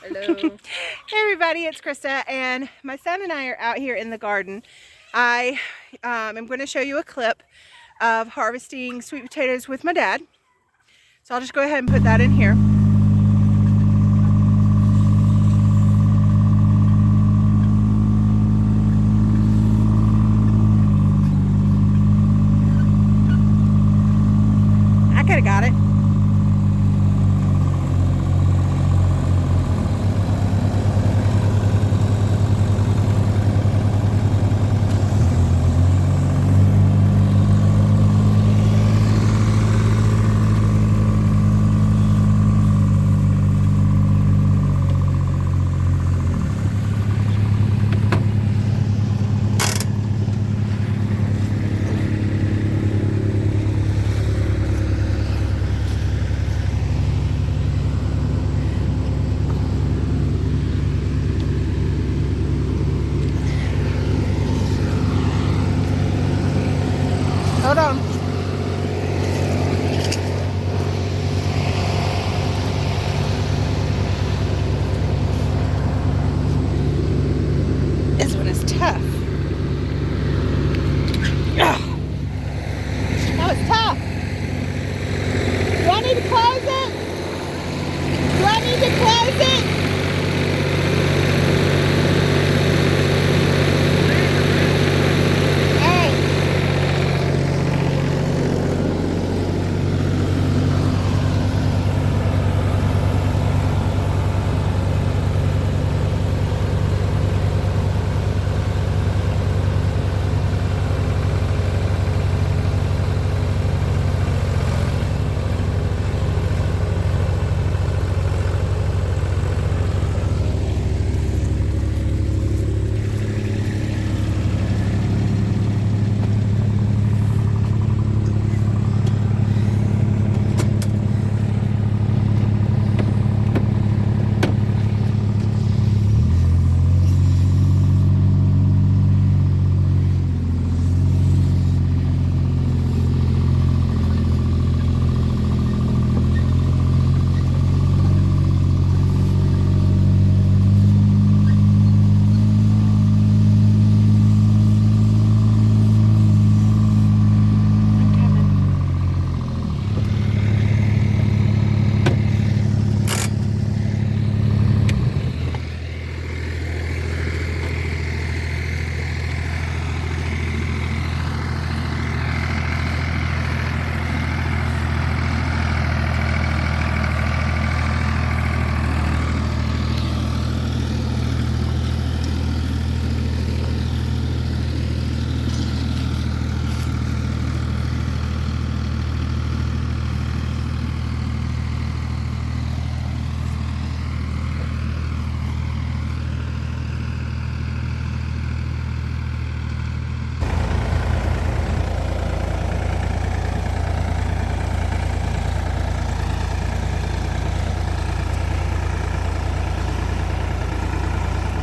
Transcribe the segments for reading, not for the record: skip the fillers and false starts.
Hello. Hey everybody, it's Krista, and my son and I are out here in the garden. I am going to show you a clip of harvesting sweet potatoes with my dad. So I'll just go ahead and put that in here. I could have got it. Hold on. This one is tough. Ugh. That was tough. Do I need to close it? Do I need to close it?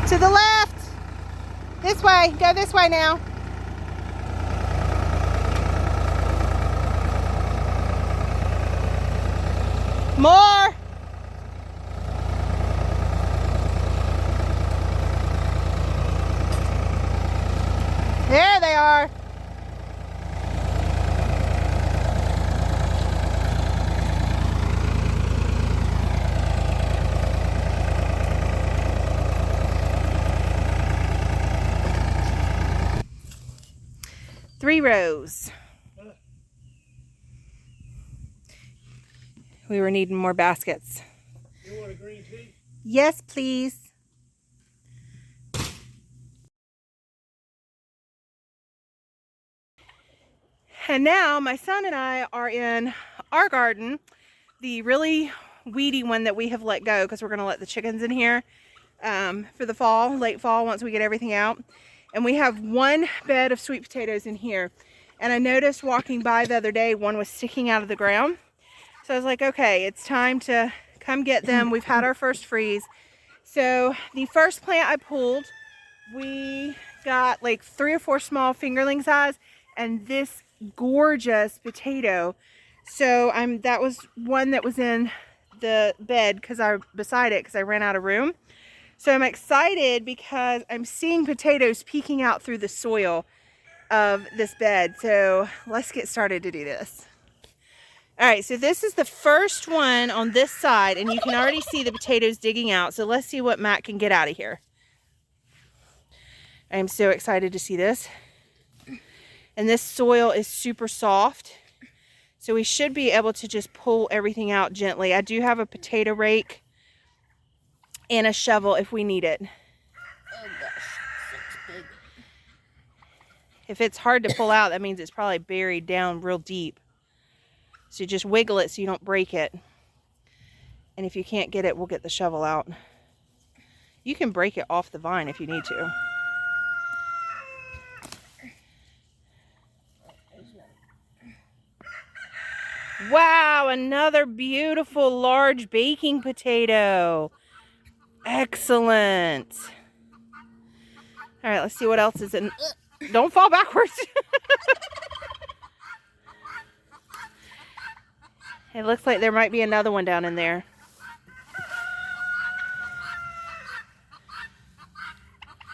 To the left. This way. Go this way now. More. There they are. Three rows. We were needing more baskets. You want a green tea? Yes, please. And now my son and I are in our garden, the really weedy one that we have let go because we're going to let the chickens in here for the fall, late fall, once we get everything out. And we have one bed of sweet potatoes in here. And I noticed walking by the other day, one was sticking out of the ground. So I was like, okay, it's time to come get them. We've had our first freeze. So the first plant I pulled, we got like 3 or 4 small fingerling size and this gorgeous potato. So that was one that was in the bed beside it because I ran out of room. So I'm excited because I'm seeing potatoes peeking out through the soil of this bed. So let's get started to do this. All right, so this is the first one on this side, and you can already see the potatoes digging out. So let's see what Matt can get out of here. I'm so excited to see this. And this soil is super soft. So we should be able to just pull everything out gently. I do have a potato rake and a shovel if we need it. Oh gosh, that's big. If it's hard to pull out, that means it's probably buried down real deep. So you just wiggle it so you don't break it. And if you can't get it, we'll get the shovel out. You can break it off the vine if you need to. Wow, another beautiful large baking potato. Excellent. All right, let's see what else is in. Don't fall backwards. It looks like there might be another one down in there.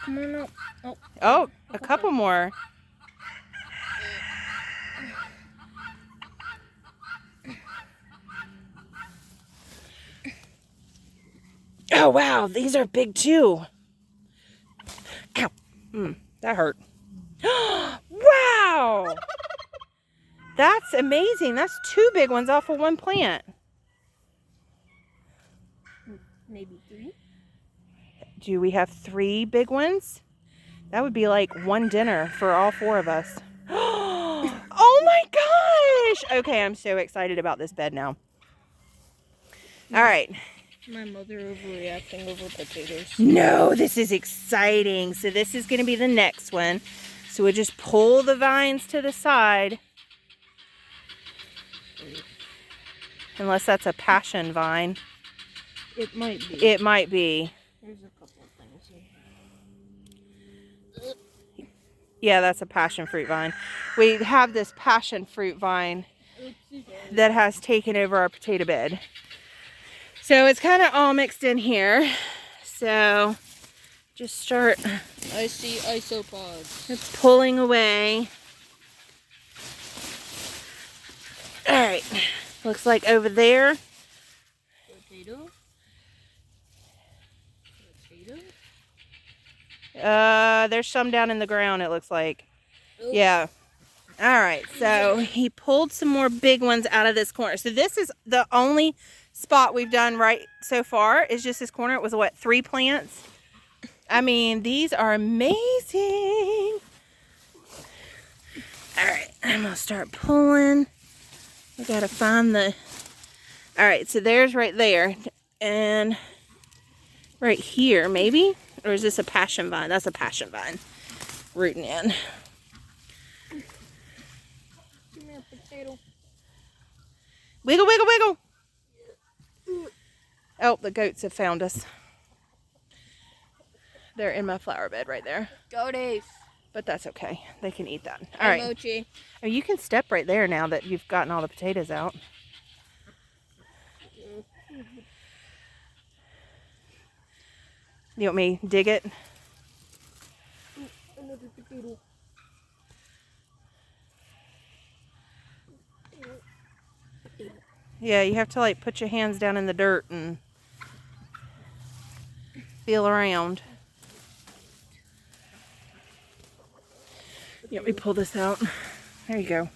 Come on up. Oh, Oh, a couple more. Oh, wow, these are big too. Ow. That hurt. Wow. That's amazing. That's 2 big ones off of one plant. maybe 3. Do we have 3 big ones? That would be like one dinner for all 4 of us. Oh my gosh. Okay, I'm so excited about this bed now. All right. My mother overreacting over potatoes. No, this is exciting. So this is going to be the next one. So we'll just pull the vines to the side. Unless that's a passion vine. It might be. It might be. There's a couple of things here. Yeah, that's a passion fruit vine. We have this passion fruit vine that has taken over our potato bed. So it's kind of all mixed in here. So just start I see isopods. pulling away. All right. Looks like over there. Potato. Potato. There's some down in the ground, it looks like. Oops. Yeah. All right. So he pulled some more big ones out of this corner. So this is the only spot we've done right so far is just this corner. It was what, 3 plants? I mean, these are amazing. All right. I'm going to start pulling. We got to find the... All right. So there's right there. And right here, maybe? Or is this a passion vine? That's a passion vine rooting in. Give me a potato. Wiggle, wiggle, wiggle. Oh, the goats have found us. They're in my flower bed right there. Go Dave. But that's okay. They can eat that. All Hi, right. Mochi. Oh, you can step right there now that you've gotten all the potatoes out. You want me to dig it? Another potato. Yeah, you have to like put your hands down in the dirt and feel around. You want me to pull this out? There you go.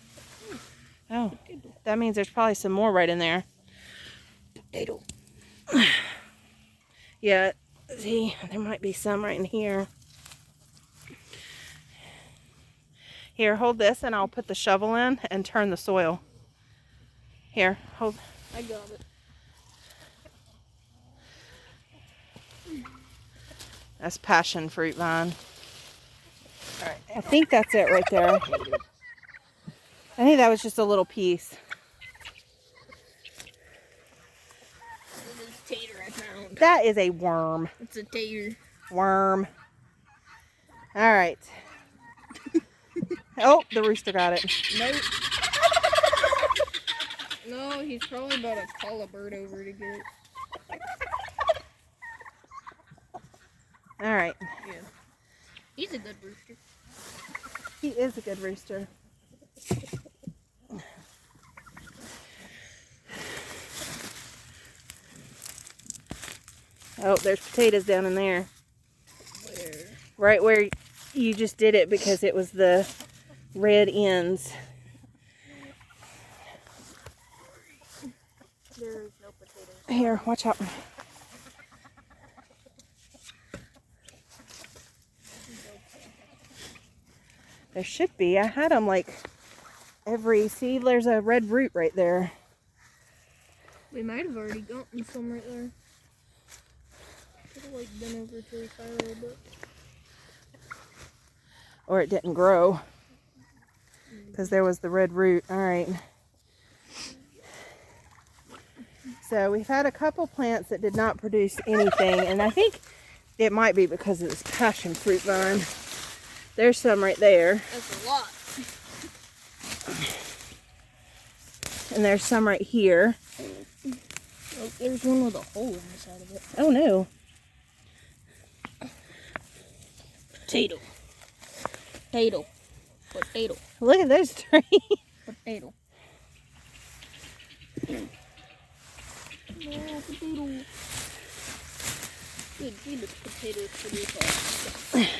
Oh, that means there's probably some more right in there. Potato. Yeah, see, there might be some right in here. Here, hold this and I'll put the shovel in and turn the soil. Here, hold. I got it. That's passion fruit vine. All right, I think that's it right there. I think that was just a little piece. This is tater I found. That is a worm. It's a tater. Worm. All right. Oh, the rooster got it. Nope. No, he's probably about to call a bird over to get it. All right. Yeah. He's a good rooster. He is a good rooster. Oh, there's potatoes down in there. Where? Right where you just did it because it was the red ends. There is no potatoes. Here, watch out. There should be. I had them like see, there's a red root right there. We might have already gotten some right there. Could have like been over to the side a little bit. Or it didn't grow because there was the red root. All right. So we've had a couple plants that did not produce anything, and I think it might be because of this passion fruit vine. There's some right there. That's a lot. And there's some right here. Oh, there's one with a hole in the side of it. Oh no. Potato. Potato. Potato. Look at those three. Potato. No, potato. Good, the potatoes produce all this stuff.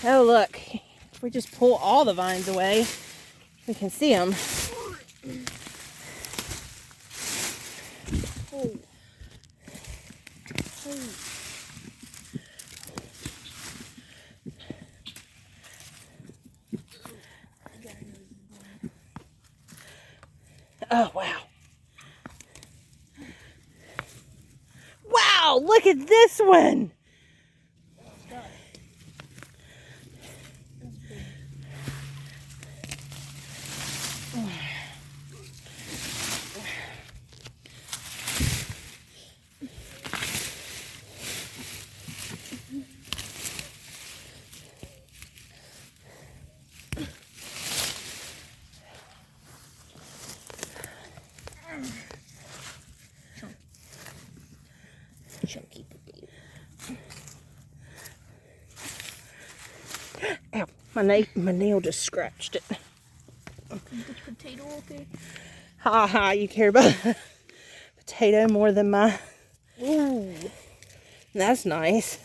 Oh look. If we just pull all the vines away, we can see them. Oh. Oh. Oh, wow. Wow, look at this one. Chunky potato. Ow, my nail just scratched it. Is the potato okay? Ha ha, you care about potato more than my... Ooh. That's nice.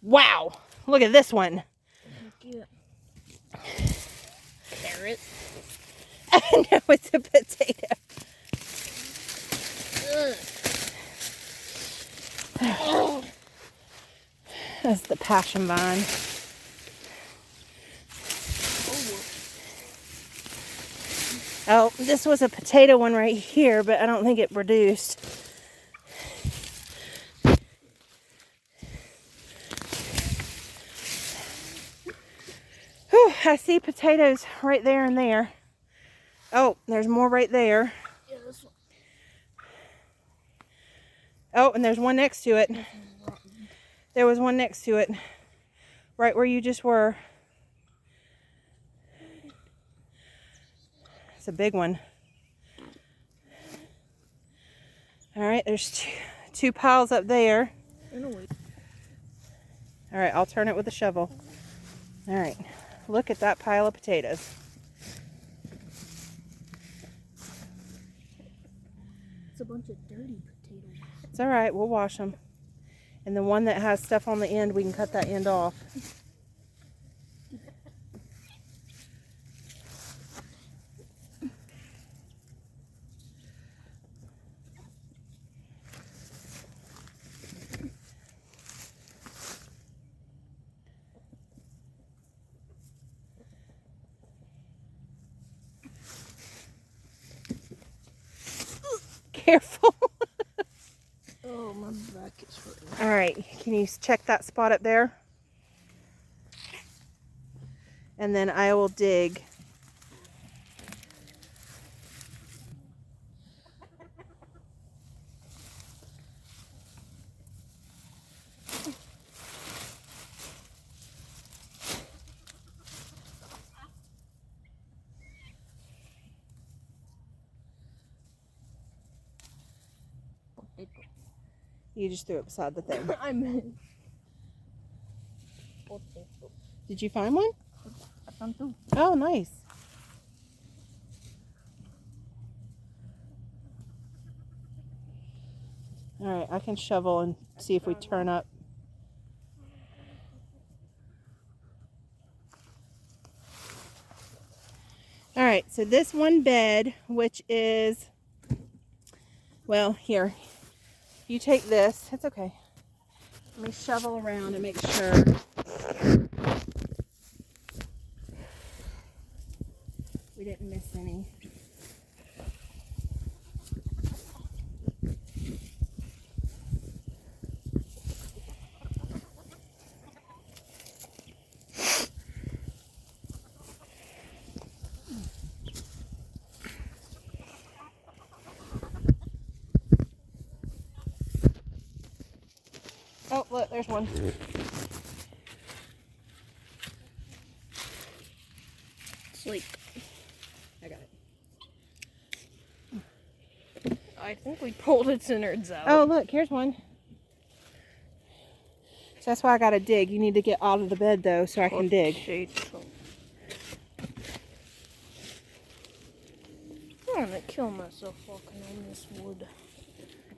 Wow, look at this one. Carrot. No, it's a potato. Oh. That's the passion vine. Oh, this was a potato one right here, but I don't think it produced. Whew, I see potatoes right there and there. Oh, there's more right there. Yeah, this one. Oh, and there's one next to it. There was one next to it. Right where you just were. It's a big one. All right, there's two piles up there. All right, I'll turn it with a shovel. All right, look at that pile of potatoes. It's a bunch of dirty potatoes. It's all right, we'll wash them. And the one that has stuff on the end, we can cut that end off. Careful. Oh, my back is hurting. All right, can you check that spot up there? And then I will dig. You just threw it beside the thing. I meant. Did you find one? I found two. Oh, nice. All right, I can shovel and see if we turn up. All right, so this one bed, which is, well, here, you take this. It's okay. Let me shovel around and make sure. We didn't miss any. Oh, look, there's one. Sleep. I got it. I think we pulled its innards out. Oh, look, here's one. So that's why I gotta dig. You need to get out of the bed, though, so I can dig. I'm gonna kill myself walking on this wood.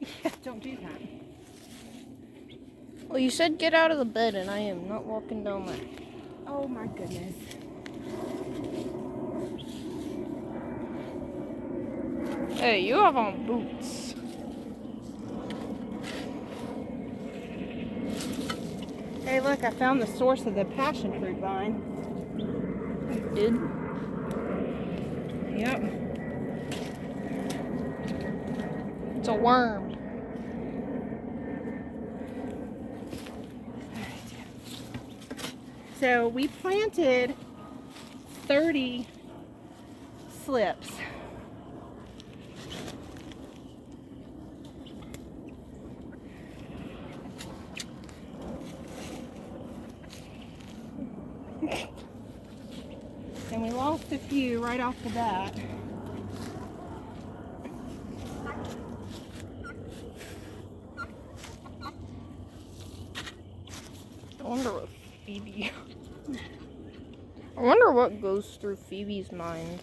Yeah, don't do that. Well, you said get out of the bed, and I am not walking down that. Oh, my goodness. Hey, you have on boots. Hey, look, I found the source of the passion fruit vine. You did? Yep. It's a worm. So we planted 30 slips. And we lost a few right off the bat. I wonder what Phoebe. I wonder what goes through Phoebe's mind.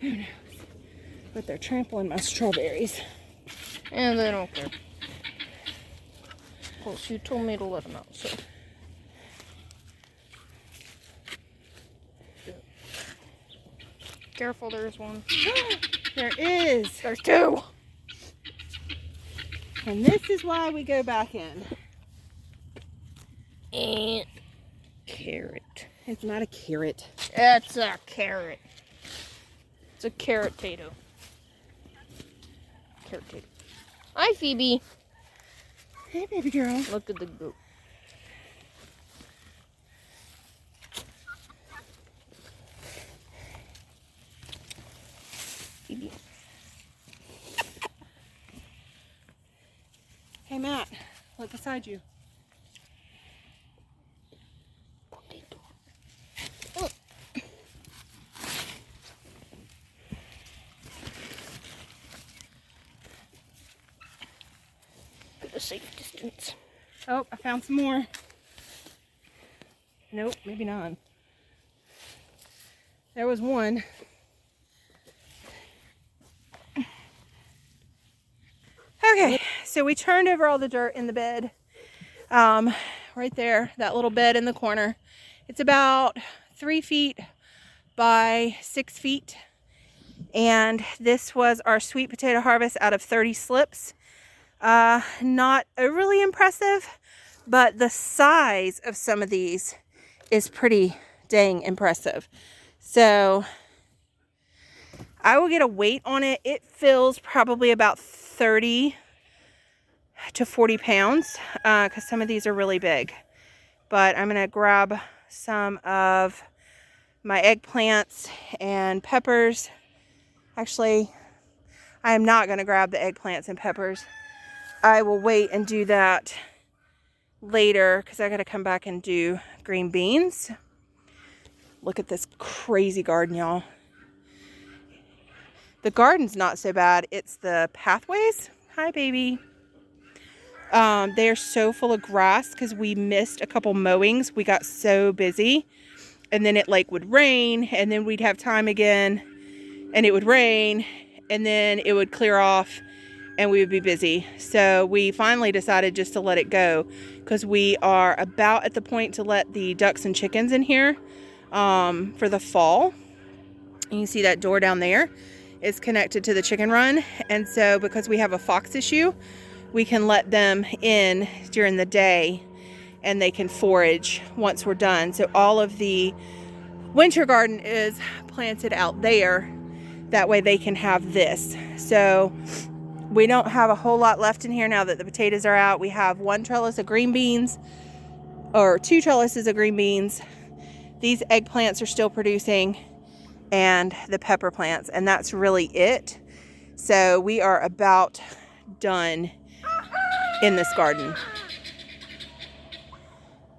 Who knows? But they're trampling my strawberries. And they don't care. Well, she told me to let them out, so. Careful, there's one. There is. There's two. And this is why we go back in. And carrot. It's not a carrot. It's a carrot. It's a carrot-tato. Carrot-tato. Hi, Phoebe. Hey, baby girl. Look at the goat. Phoebe. Hey, Matt. Look beside you. Potato. At a safe distance. Oh, I found some more. Nope, maybe not. There was one. Okay, so we turned over all the dirt in the bed. Right there, that little bed in the corner. It's about 3 feet by 6 feet. And this was our sweet potato harvest out of 30 slips. Not overly impressive, but the size of some of these is pretty dang impressive. So I will get a weight on it. It fills probably about 30 to 40 pounds because some of these are really big. But I'm going to grab some of my eggplants and peppers. Actually, I am not going to grab the eggplants and peppers. I will wait and do that later because I got to come back and do green beans. Look at this crazy garden, y'all. The garden's not so bad. It's the pathways. Hi, baby. They are so full of grass because we missed a couple mowings. We got so busy, and then it like would rain, and then we'd have time again, and it would rain, and then it would clear off, and we would be busy. So we finally decided just to let it go because we are about at the point to let the ducks and chickens in here for the fall. And you see that door down there is connected to the chicken run. And so because we have a fox issue, we can let them in during the day and they can forage once we're done. So all of the winter garden is planted out there. That way they can have this. So we don't have a whole lot left in here now that the potatoes are out. We have 1 trellis of green beans, or 2 trellises of green beans. These eggplants are still producing, and the pepper plants, and that's really it. So we are about done in this garden.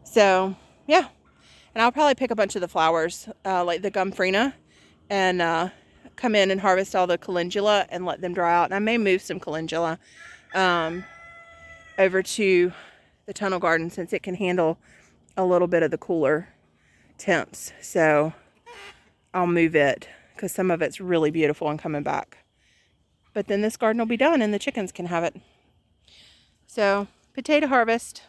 So yeah, and I'll probably pick a bunch of the flowers, like the Gomphrena, and come in and harvest all the calendula and let them dry out. And I may move some calendula over to the tunnel garden since it can handle a little bit of the cooler temps. So I'll move it because some of it's really beautiful and coming back. But then this garden will be done and the chickens can have it. So potato harvest.